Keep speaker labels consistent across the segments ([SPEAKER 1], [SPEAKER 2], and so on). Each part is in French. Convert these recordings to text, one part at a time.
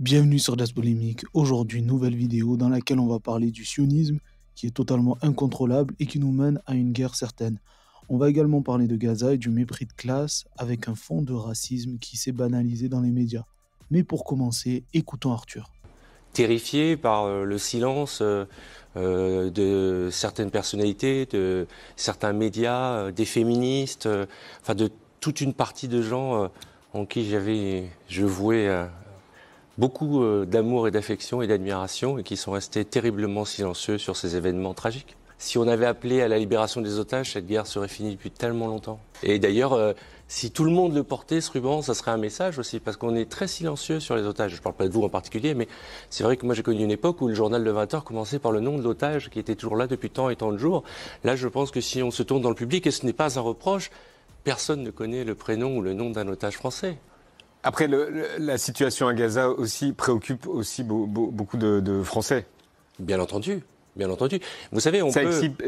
[SPEAKER 1] Bienvenue sur Das Polémique. Aujourd'hui, nouvelle vidéo dans laquelle on va parler du sionisme qui est totalement incontrôlable et qui nous mène à une guerre certaine. On va également parler de Gaza et du mépris de classe avec un fond de racisme qui s'est banalisé dans les médias. Mais pour commencer, écoutons Arthur.
[SPEAKER 2] Terrifié par le silence de certaines personnalités, de certains médias, des féministes, enfin de toute une partie de gens en qui je vouais beaucoup d'amour et d'affection et d'admiration et qui sont restés terriblement silencieux sur ces événements tragiques. Si on avait appelé à la libération des otages, cette guerre serait finie depuis tellement longtemps. Et d'ailleurs, si tout le monde le portait, ce ruban, ça serait un message aussi, parce qu'on est très silencieux sur les otages. Je ne parle pas de vous en particulier, mais c'est vrai que moi j'ai connu une époque où le journal de 20 heures commençait par le nom de l'otage qui était toujours là depuis tant et tant de jours. Là, je pense que si on se tourne dans le public, et ce n'est pas un reproche, personne ne connaît le prénom ou le nom d'un otage français.
[SPEAKER 3] Après, la situation à Gaza aussi préoccupe aussi beaucoup de Français.
[SPEAKER 2] Bien entendu. Bien entendu. Vous savez,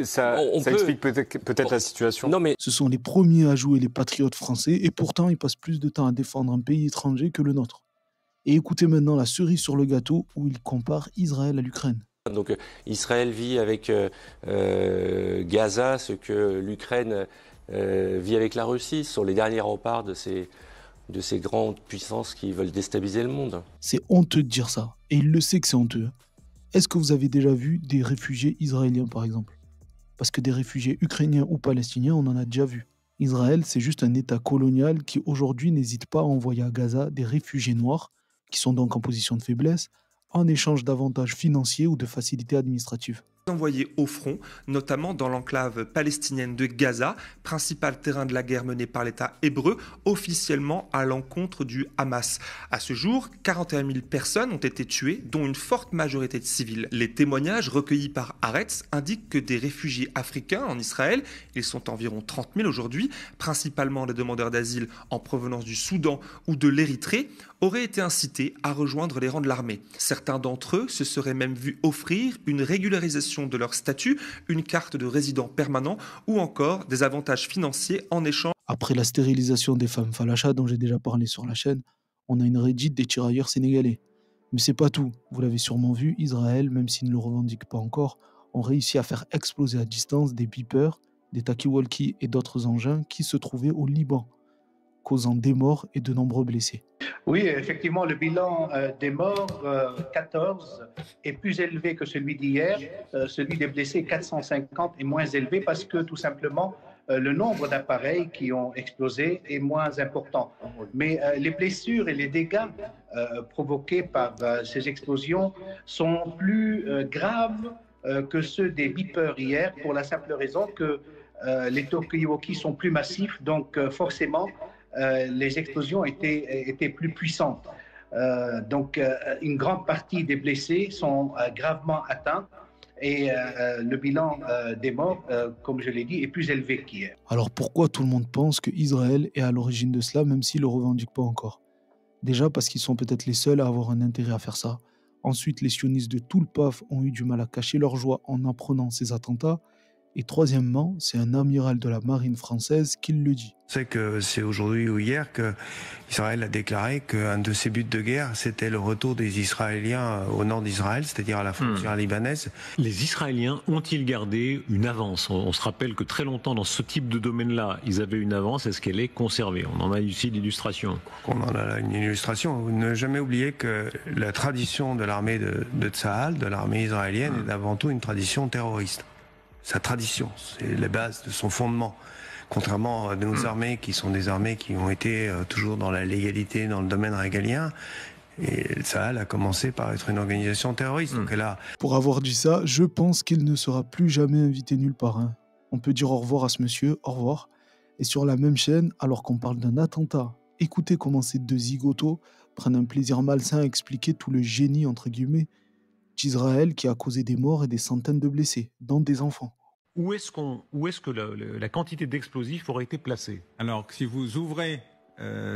[SPEAKER 2] ça
[SPEAKER 3] explique peut-être la situation.
[SPEAKER 2] Non, mais
[SPEAKER 1] ce sont les premiers à jouer les patriotes français et pourtant ils passent plus de temps à défendre un pays étranger que le nôtre. Et écoutez maintenant la cerise sur le gâteau où ils comparent Israël à l'Ukraine.
[SPEAKER 2] Donc Israël vit avec Gaza ce que l'Ukraine vit avec la Russie. Ce sont les derniers remparts de ces grandes puissances qui veulent déstabiliser le monde.
[SPEAKER 1] C'est honteux de dire ça. Et il le sait que c'est honteux. Est-ce que vous avez déjà vu des réfugiés israéliens, par exemple? Parce que des réfugiés ukrainiens ou palestiniens, on en a déjà vu. Israël, c'est juste un État colonial qui, aujourd'hui, n'hésite pas à envoyer à Gaza des réfugiés noirs, qui sont donc en position de faiblesse, en échange d'avantages financiers ou de facilités administratives.
[SPEAKER 4] Envoyés au front, notamment dans l'enclave palestinienne de Gaza, principal terrain de la guerre menée par l'État hébreu, officiellement à l'encontre du Hamas. À ce jour, 41 000 personnes ont été tuées, dont une forte majorité de civils. Les témoignages recueillis par Haaretz indiquent que des réfugiés africains en Israël, ils sont environ 30 000 aujourd'hui, principalement des demandeurs d'asile en provenance du Soudan ou de l'Érythrée, auraient été incités à rejoindre les rangs de l'armée. Certains d'entre eux se seraient même vus offrir une régularisation de leur statut, une carte de résident permanent ou encore des avantages financiers en échange.
[SPEAKER 1] Après la stérilisation des femmes falachas dont j'ai déjà parlé sur la chaîne, on a une redite des tirailleurs sénégalais. Mais c'est pas tout. Vous l'avez sûrement vu, Israël, même s'il ne le revendique pas encore, ont réussi à faire exploser à distance des beepers, des talkie-walkie et d'autres engins qui se trouvaient au Liban, causant des morts et de nombreux blessés.
[SPEAKER 5] Oui, effectivement, le bilan des morts, 14, est plus élevé que celui d'hier. Celui des blessés, 450, est moins élevé parce que tout simplement, le nombre d'appareils qui ont explosé est moins important. Mais les blessures et les dégâts provoqués par ces explosions sont plus graves que ceux des beepers hier, pour la simple raison que les talkie-walkie sont plus massifs, donc forcément, les explosions étaient plus puissantes. Donc, une grande partie des blessés sont gravement atteints et le bilan des morts, comme je l'ai dit, est plus élevé qu'hier.
[SPEAKER 1] Alors pourquoi tout le monde pense que Israël est à l'origine de cela, même s'il ne le revendique pas encore? Déjà parce qu'ils sont peut-être les seuls à avoir un intérêt à faire ça. Ensuite, les sionistes de tout le PAF ont eu du mal à cacher leur joie en apprenant ces attentats. Et troisièmement, c'est un amiral de la marine française qui le dit.
[SPEAKER 6] C'est que c'est aujourd'hui ou hier que Israël a déclaré qu'un de ses buts de guerre, c'était le retour des Israéliens au nord d'Israël, c'est-à-dire à la frontière libanaise.
[SPEAKER 7] Les Israéliens ont-ils gardé une avance? On se rappelle que très longtemps dans ce type de domaine-là, ils avaient une avance. Est-ce qu'elle est conservée? On en a ici l'illustration.
[SPEAKER 6] On en a une illustration. Ne jamais oublier que la tradition de l'armée de Tsahal, de l'armée israélienne, est avant tout une tradition terroriste. Sa tradition, c'est la base de son fondement. Contrairement à nos armées, qui sont des armées qui ont été toujours dans la légalité, dans le domaine régalien, et ça a commencé par être une organisation terroriste. Donc
[SPEAKER 1] Pour avoir dit ça, je pense qu'il ne sera plus jamais invité nulle part. Hein. On peut dire au revoir à ce monsieur, au revoir. Et sur la même chaîne, alors qu'on parle d'un attentat, écoutez comment ces deux zigotos prennent un plaisir malsain à expliquer tout le génie, entre guillemets, d'Israël qui a causé des morts et des centaines de blessés, dont des enfants.
[SPEAKER 7] Où est-ce que la quantité d'explosifs aurait été placée?
[SPEAKER 8] Alors, si vous ouvrez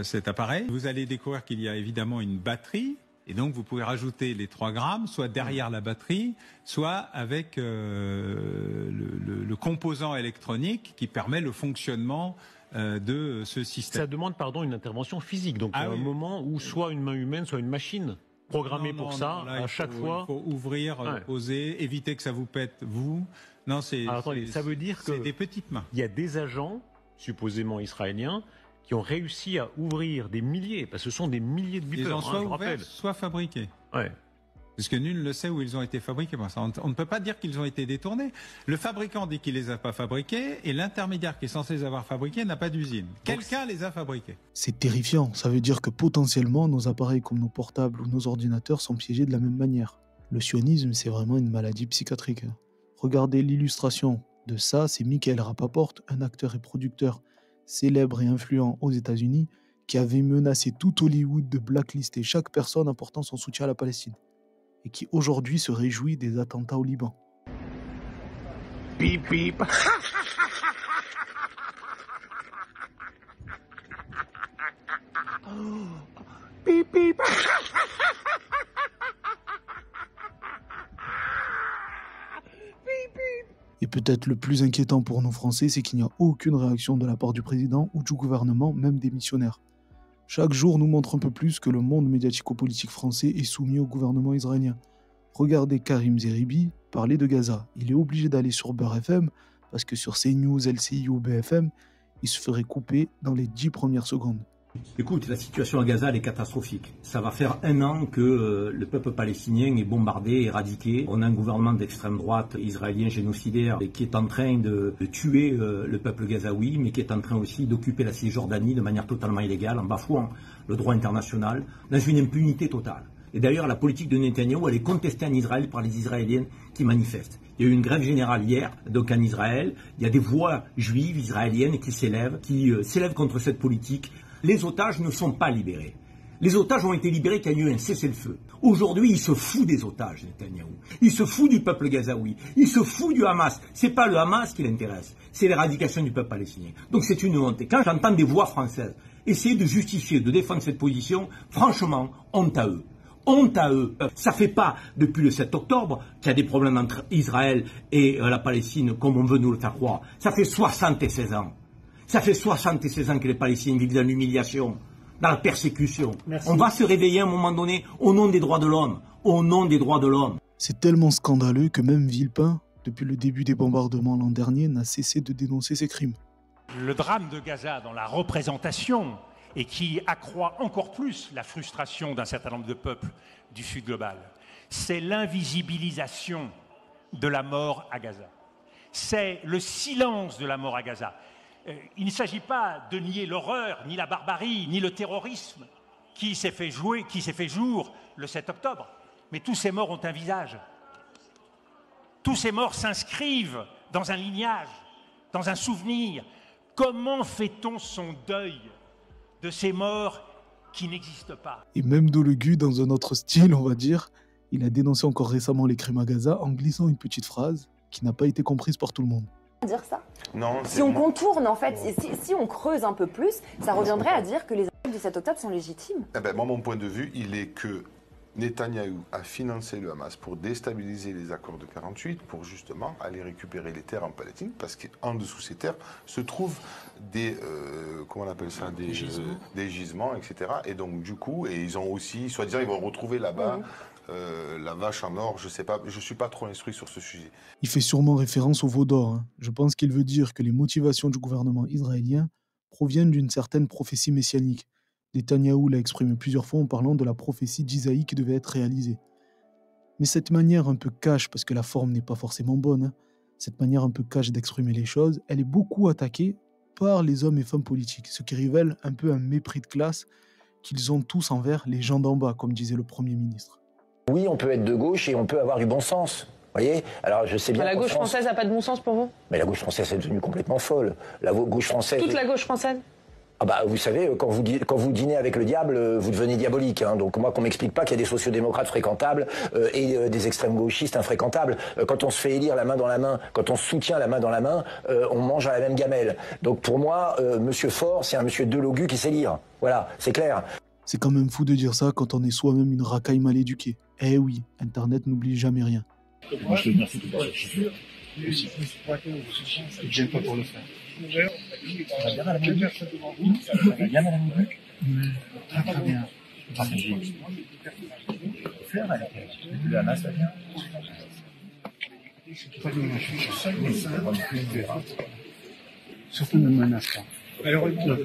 [SPEAKER 8] cet appareil, vous allez découvrir qu'il y a évidemment une batterie, et donc vous pouvez rajouter les 3 grammes, soit derrière la batterie, soit avec le composant électronique qui permet le fonctionnement de ce système.
[SPEAKER 7] Ça demande, une intervention physique, donc à un moment où soit une main humaine, soit une machine. programmé pour ça,
[SPEAKER 8] là,
[SPEAKER 7] à chaque fois.
[SPEAKER 8] Il faut ouvrir, oser, éviter que ça vous pète, vous. Non,
[SPEAKER 7] attendez, ça veut dire que
[SPEAKER 8] c'est des petites mains.
[SPEAKER 7] Il y a des agents, supposément israéliens, qui ont réussi à ouvrir des milliers, parce que ce sont des milliers de beepers,
[SPEAKER 8] Ils ont soit
[SPEAKER 7] je
[SPEAKER 8] ouverts,
[SPEAKER 7] rappelle.
[SPEAKER 8] soit fabriqués.
[SPEAKER 7] Ouais.
[SPEAKER 8] Parce que nul ne sait où ils ont été fabriqués. On ne peut pas dire qu'ils ont été détournés. Le fabricant dit qu'il les a pas fabriqués et l'intermédiaire qui est censé les avoir fabriqués n'a pas d'usine. Quelqu'un les a fabriqués.
[SPEAKER 1] C'est terrifiant, ça veut dire que potentiellement nos appareils comme nos portables ou nos ordinateurs sont piégés de la même manière. Le sionisme, c'est vraiment une maladie psychiatrique. Regardez l'illustration de ça, c'est Michael Rapaport, un acteur et producteur célèbre et influent aux États-Unis, qui avait menacé tout Hollywood de blacklister chaque personne apportant son soutien à la Palestine, et qui aujourd'hui se réjouit des attentats au Liban.
[SPEAKER 9] Bip bip. Bip bip.
[SPEAKER 1] Et peut-être le plus inquiétant pour nous Français, c'est qu'il n'y a aucune réaction de la part du président ou du gouvernement, même des missionnaires. Chaque jour nous montre un peu plus que le monde médiatico-politique français est soumis au gouvernement israélien. Regardez Karim Zeribi parler de Gaza. Il est obligé d'aller sur Beurre FM parce que sur CNews, LCI ou BFM, il se ferait couper dans les 10 premières secondes.
[SPEAKER 10] Écoute, la situation à Gaza, elle est catastrophique. Ça va faire 1 an que le peuple palestinien est bombardé, éradiqué. On a un gouvernement d'extrême droite israélien génocidaire qui est en train de tuer le peuple gazaoui, mais qui est en train aussi d'occuper la Cisjordanie de manière totalement illégale, en bafouant le droit international, dans une impunité totale. Et d'ailleurs, la politique de Netanyahou, elle est contestée en Israël par les Israéliennes qui manifestent. Il y a eu une grève générale hier, donc en Israël. Il y a des voix juives israéliennes qui s'élèvent contre cette politique. Les otages ne sont pas libérés. Les otages ont été libérés quand il y a eu un cessez-le-feu. Aujourd'hui, il se fout des otages, Netanyahou. Il se fout du peuple gazaoui. Il se fout du Hamas. C'est pas le Hamas qui l'intéresse. C'est l'éradication du peuple palestinien. Donc c'est une honte. Et quand j'entends des voix françaises essayer de justifier, de défendre cette position, franchement, honte à eux. Honte à eux. Ça fait pas depuis le 7 octobre qu'il y a des problèmes entre Israël et la Palestine, comme on veut nous le faire croire. Ça fait 76 ans. Ça fait 76 ans que les Palestiniens vivent dans l'humiliation, dans la persécution. Merci. On va se réveiller à un moment donné au nom des droits de l'homme. Au nom des droits de l'homme.
[SPEAKER 1] C'est tellement scandaleux que même Villepin, depuis le début des bombardements l'an dernier, n'a cessé de dénoncer ces crimes.
[SPEAKER 11] Le drame de Gaza dans la représentation et qui accroît encore plus la frustration d'un certain nombre de peuples du Sud global, c'est l'invisibilisation de la mort à Gaza. C'est le silence de la mort à Gaza. Il ne s'agit pas de nier l'horreur, ni la barbarie, ni le terrorisme qui s'est fait jour le 7 octobre. Mais tous ces morts ont un visage. Tous ces morts s'inscrivent dans un lignage, dans un souvenir. Comment fait-on son deuil de ces morts qui n'existent pas?
[SPEAKER 1] Et même Dologu, dans un autre style, on va dire, il a dénoncé encore récemment les crimes à Gaza en glissant une petite phrase qui n'a pas été comprise par tout le monde.
[SPEAKER 12] Dire ça.
[SPEAKER 13] Non,
[SPEAKER 12] si on contourne, en fait, si on creuse un peu plus, ça reviendrait à dire que les attaques du 7 octobre sont légitimes.
[SPEAKER 13] Eh ben, moi, mon point de vue, il est que Netanyahou a financé le Hamas pour déstabiliser les accords de 48, pour justement aller récupérer les terres en Palestine, parce qu'en dessous de ces terres se trouvent des, comment on appelle ça, des gisements, etc. Et donc, du coup, et ils ont aussi, soi-disant, ils vont retrouver là-bas la vache en or, je sais pas, je suis pas trop instruit sur ce sujet.
[SPEAKER 1] Il fait sûrement référence au veau d'or. Hein. Je pense qu'il veut dire que les motivations du gouvernement israélien proviennent d'une certaine prophétie messianique. Netanyahou l'a exprimé plusieurs fois en parlant de la prophétie d'Isaïe qui devait être réalisée. Mais cette manière un peu cash, parce que la forme n'est pas forcément bonne, hein, cette manière un peu cash d'exprimer les choses, elle est beaucoup attaquée par les hommes et femmes politiques, ce qui révèle un peu un mépris de classe qu'ils ont tous envers les gens d'en bas, comme disait le Premier ministre.
[SPEAKER 14] Oui, on peut être de gauche et on peut avoir du bon sens. Vous voyez ? Alors, je sais bien.
[SPEAKER 15] La gauche française n'a pas de bon sens pour vous ?
[SPEAKER 14] Mais la gauche française est devenue complètement folle. La gauche française.
[SPEAKER 15] Toute la gauche française ?
[SPEAKER 14] Ah bah, vous savez, quand vous dînez avec le diable, vous devenez diabolique. Hein. Donc moi, qu'on m'explique pas qu'il y a des sociodémocrates fréquentables et des extrêmes gauchistes infréquentables. Quand on se fait élire la main dans la main, quand on se soutient la main dans la main, on mange à la même gamelle. Donc pour moi, Monsieur Faure, c'est un Monsieur Delogu qui sait lire. Voilà, c'est clair.
[SPEAKER 1] C'est quand même fou de dire ça quand on est soi-même une racaille mal éduquée. Eh oui, Internet n'oublie jamais rien.
[SPEAKER 16] Moi, je te remercie pour ça. Je suis sûr. J'aime pas pour le faire. Ça va bien, Madame Leduc ? Ça va bien, Madame Leduc ? Très bien. faire avec le Hamas, ça vient.
[SPEAKER 9] Surtout ne menace pas.
[SPEAKER 16] Alors,
[SPEAKER 9] ne menace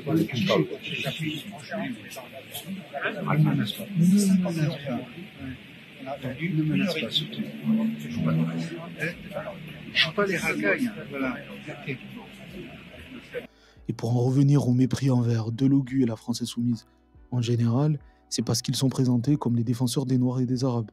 [SPEAKER 9] pas. Ne menace pas, surtout. Je ne pas les racailles. Voilà.
[SPEAKER 1] Et pour en revenir au mépris envers Delogu et la France Insoumise en général, c'est parce qu'ils sont présentés comme les défenseurs des Noirs et des Arabes.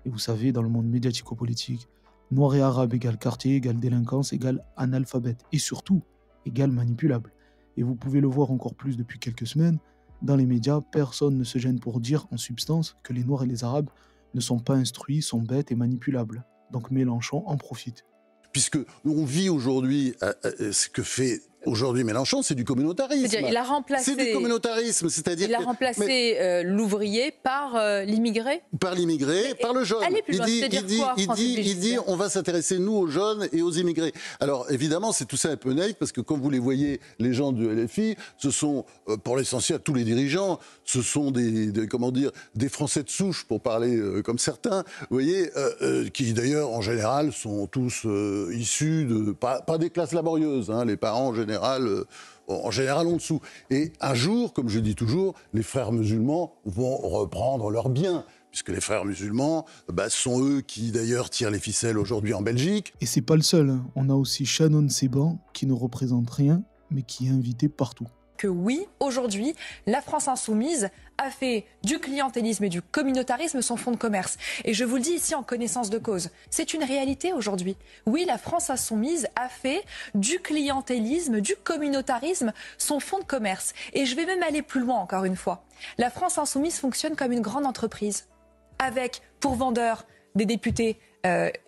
[SPEAKER 1] Et vous savez, dans le monde médiatico-politique, Noir et Arabe égale quartier, égale délinquance, égale analphabète. Et surtout, égale manipulable. Et vous pouvez le voir encore plus depuis quelques semaines, dans les médias, personne ne se gêne pour dire en substance que les Noirs et les Arabes ne sont pas instruits, sont bêtes et manipulables. Donc Mélenchon en profite.
[SPEAKER 17] Puisque on vit aujourd'hui, ce que fait aujourd'hui Mélenchon, c'est du communautarisme.
[SPEAKER 18] C'est-à-dire, il a remplacé.
[SPEAKER 17] C'est du communautarisme, c'est-à-dire.
[SPEAKER 18] Il a remplacé l'ouvrier par l'immigré.
[SPEAKER 17] Par l'immigré, par le jeune.
[SPEAKER 18] Allez plus loin,
[SPEAKER 17] il dit, on va s'intéresser nous aux jeunes et aux immigrés. Alors évidemment, c'est tout ça un peu naïf parce que quand vous les voyez, les gens de LFI, ce sont pour l'essentiel tous les dirigeants, ce sont des Français de souche pour parler comme certains, vous voyez, qui d'ailleurs en général sont tous issus de pas des classes laborieuses, hein, les parents en général en dessous. Et un jour, comme je dis toujours, les frères musulmans vont reprendre leurs biens, puisque les frères musulmans sont eux qui d'ailleurs tirent les ficelles aujourd'hui en Belgique.
[SPEAKER 1] Et c'est pas le seul, hein. On a aussi Shannon Seban qui ne représente rien, mais qui est invité partout.
[SPEAKER 19] Que oui, aujourd'hui, la France Insoumise a fait du clientélisme et du communautarisme son fonds de commerce. Et je vous le dis ici en connaissance de cause, c'est une réalité aujourd'hui. Oui, la France Insoumise a fait du clientélisme, du communautarisme son fonds de commerce. Et je vais même aller plus loin encore une fois. La France Insoumise fonctionne comme une grande entreprise, avec pour vendeurs des députés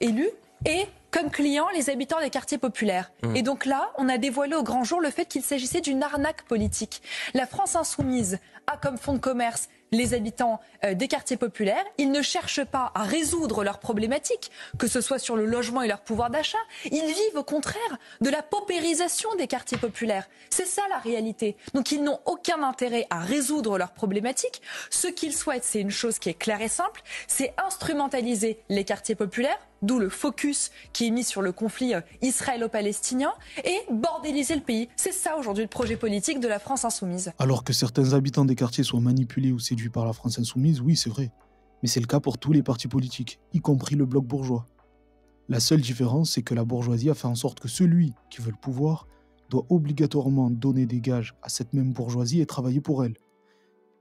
[SPEAKER 19] élus et comme clients les habitants des quartiers populaires. Et donc là, on a dévoilé au grand jour le fait qu'il s'agissait d'une arnaque politique. La France Insoumise a comme fonds de commerce les habitants des quartiers populaires. Ils ne cherchent pas à résoudre leurs problématiques, que ce soit sur le logement et leur pouvoir d'achat. Ils vivent au contraire de la paupérisation des quartiers populaires. C'est ça la réalité. Donc ils n'ont aucun intérêt à résoudre leurs problématiques. Ce qu'ils souhaitent, c'est une chose qui est claire et simple, c'est instrumentaliser les quartiers populaires, d'où le focus qui est mis sur le conflit israélo-palestinien, et bordéliser le pays. C'est ça aujourd'hui le projet politique de la France Insoumise.
[SPEAKER 1] Alors que certains habitants des quartiers soient manipulés ou séduits par la France Insoumise, oui, c'est vrai. Mais c'est le cas pour tous les partis politiques, y compris le bloc bourgeois. La seule différence, c'est que la bourgeoisie a fait en sorte que celui qui veut le pouvoir doit obligatoirement donner des gages à cette même bourgeoisie et travailler pour elle.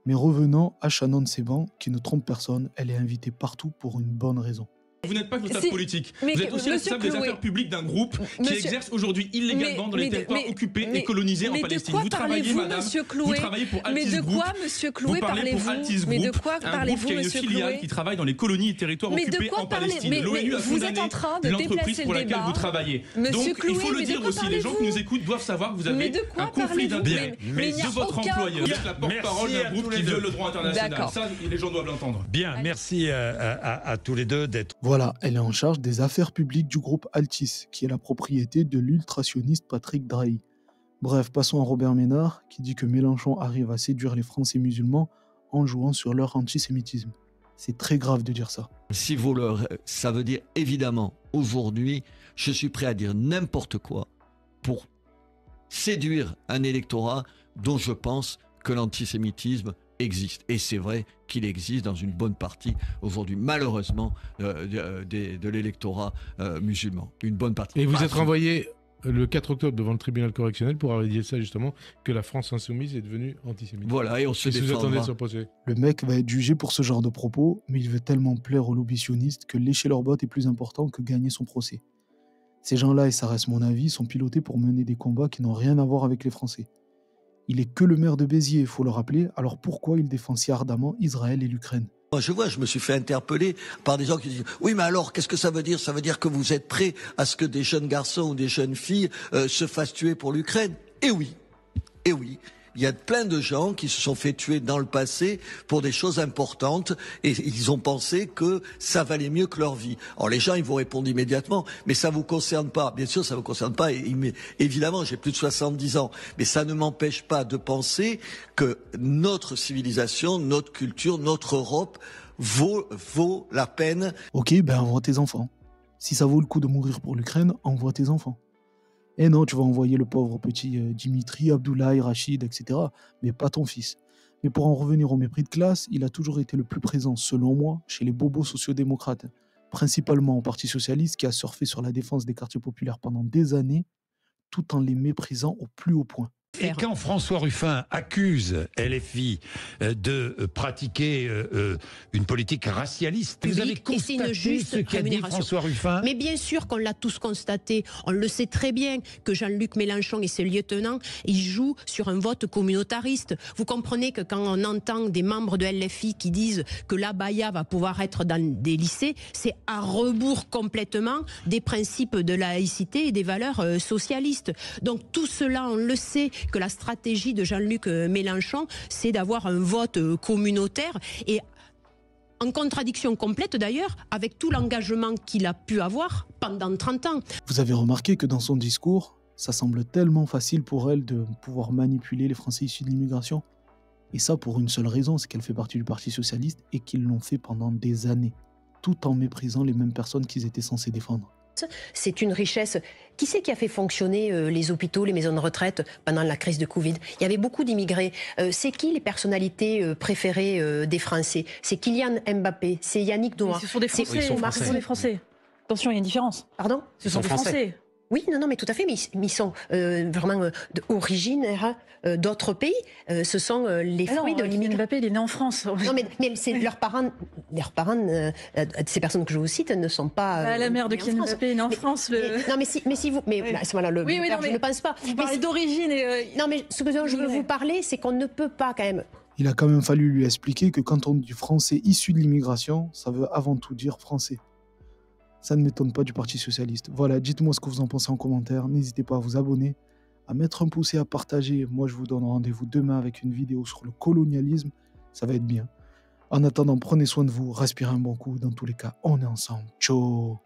[SPEAKER 1] Mais revenons à Shannon Seban, qui ne trompe personne, elle est invitée partout pour une bonne raison.
[SPEAKER 20] Vous n'êtes pas responsable politique. Vous êtes aussi responsable des affaires publiques d'un groupe qui exerce aujourd'hui illégalement dans les territoires occupés et colonisés en Palestine. Vous travaillez, madame, vous travaillez pour Altis Group. Vous parlez pour Altis Group, un groupe qui a une filiale qui travaille dans les colonies et territoires occupés en Palestine. L'ONU a condamné l'entreprise pour laquelle vous travaillez. Donc il faut le dire aussi, les gens qui nous écoutent doivent savoir que vous avez un conflit d'intérêts de votre employeur. Vous êtes la porte-parole d'un groupe qui viole le droit international. Ça, les gens doivent l'entendre.
[SPEAKER 21] Bien, merci à tous les deux d'être...
[SPEAKER 1] Voilà, elle est en charge des affaires publiques du groupe Altis, qui est la propriété de l'ultrasioniste Patrick Drahi. Bref, passons à Robert Ménard, qui dit que Mélenchon arrive à séduire les Français musulmans en jouant sur leur antisémitisme. C'est très grave de dire ça.
[SPEAKER 22] Si vous ça veut dire évidemment, aujourd'hui, je suis prêt à dire n'importe quoi pour séduire un électorat dont je pense que l'antisémitisme existe. Et c'est vrai qu'il existe dans une bonne partie aujourd'hui, malheureusement, de l'électorat musulman. Une bonne partie.
[SPEAKER 23] Et vous êtes renvoyé le 4 octobre devant le tribunal correctionnel pour avoir dit ça justement, que la France insoumise est devenue antisémite.
[SPEAKER 22] Voilà, et on se défendra.
[SPEAKER 23] Vous attendez de ce procès.
[SPEAKER 1] Le mec va être jugé pour ce genre de propos, mais il veut tellement plaire aux lobbies sionistes que lécher leurs bottes est plus important que gagner son procès. Ces gens-là, et ça reste mon avis, sont pilotés pour mener des combats qui n'ont rien à voir avec les Français. Il est que le maire de Béziers, il faut le rappeler, alors pourquoi il défend si ardemment Israël et l'Ukraine ?
[SPEAKER 22] Moi, je me suis fait interpeller par des gens qui disent « Oui, mais alors, qu'est-ce que ça veut dire ? Ça veut dire que vous êtes prêts à ce que des jeunes garçons ou des jeunes filles se fassent tuer pour l'Ukraine ?» Et oui, il y a plein de gens qui se sont fait tuer dans le passé pour des choses importantes et ils ont pensé que ça valait mieux que leur vie. Alors les gens, ils vous répondent immédiatement, mais ça vous concerne pas. Bien sûr, ça vous concerne pas. Évidemment, j'ai plus de 70 ans, mais ça ne m'empêche pas de penser que notre civilisation, notre culture, notre Europe vaut la peine.
[SPEAKER 1] Ok, ben envoie tes enfants. Si ça vaut le coup de mourir pour l'Ukraine, envoie tes enfants. Et non, tu vas envoyer le pauvre petit Dimitri, Abdoulaye, Rachid, etc. Mais pas ton fils. Mais pour en revenir au mépris de classe, il a toujours été le plus présent, selon moi, chez les bobos sociodémocrates. Principalement au Parti Socialiste qui a surfé sur la défense des quartiers populaires pendant des années, tout en les méprisant au plus haut point.
[SPEAKER 21] Et quand François Ruffin accuse LFI de pratiquer une politique racialiste, vous avez constaté ce qu'a dit François Ruffin?
[SPEAKER 2] Mais bien sûr qu'on l'a tous constaté. On le sait très bien que Jean-Luc Mélenchon et ses lieutenants, ils jouent sur un vote communautariste. Vous comprenez que quand on entend des membres de LFI qui disent que l'abaya va pouvoir être dans des lycées, c'est à rebours complètement des principes de laïcité et des valeurs socialistes. Donc tout cela, on le sait, que la stratégie de Jean-Luc Mélenchon, c'est d'avoir un vote communautaire et en contradiction complète d'ailleurs avec tout l'engagement qu'il a pu avoir pendant 30 ans.
[SPEAKER 1] Vous avez remarqué que dans son discours, ça semble tellement facile pour elle de pouvoir manipuler les Français issus de l'immigration. Et ça pour une seule raison, c'est qu'elle fait partie du Parti Socialiste et qu'ils l'ont fait pendant des années, tout en méprisant les mêmes personnes qu'ils étaient censés défendre.
[SPEAKER 2] C'est une richesse. Qui c'est qui a fait fonctionner les hôpitaux, les maisons de retraite pendant la crise de Covid? Il y avait beaucoup d'immigrés. C'est qui les personnalités préférées des Français? C'est Kylian Mbappé, c'est Yannick Noah.
[SPEAKER 15] Ce sont des Français. Ce sont des Français. Attention, il y a une différence.
[SPEAKER 2] Pardon?
[SPEAKER 15] Ce sont des Français.
[SPEAKER 2] Oui, non, mais tout à fait, mais ils sont vraiment originaires d'autres pays. Ce sont les fruits de l'immigration.
[SPEAKER 15] Mbappé, il est né en France.
[SPEAKER 2] Non, mais c'est leurs parents, ces personnes que je vous cite ne sont pas.
[SPEAKER 15] La mère de Kylian Mbappé est née en France.
[SPEAKER 2] Non, mais si vous, mais à ce moment-là, je ne pense pas.
[SPEAKER 15] Vous parlez d'origine et.
[SPEAKER 2] Non, mais ce que je veux vous parler, c'est qu'on ne peut pas quand même.
[SPEAKER 1] Il a quand même fallu lui expliquer que quand on dit français issu de l'immigration, ça veut avant tout dire français. Ça ne m'étonne pas du Parti Socialiste. Voilà, dites-moi ce que vous en pensez en commentaire. N'hésitez pas à vous abonner, à mettre un pouce et à partager. Moi, je vous donne rendez-vous demain avec une vidéo sur le colonialisme. Ça va être bien. En attendant, prenez soin de vous, respirez un bon coup. Dans tous les cas, on est ensemble. Ciao.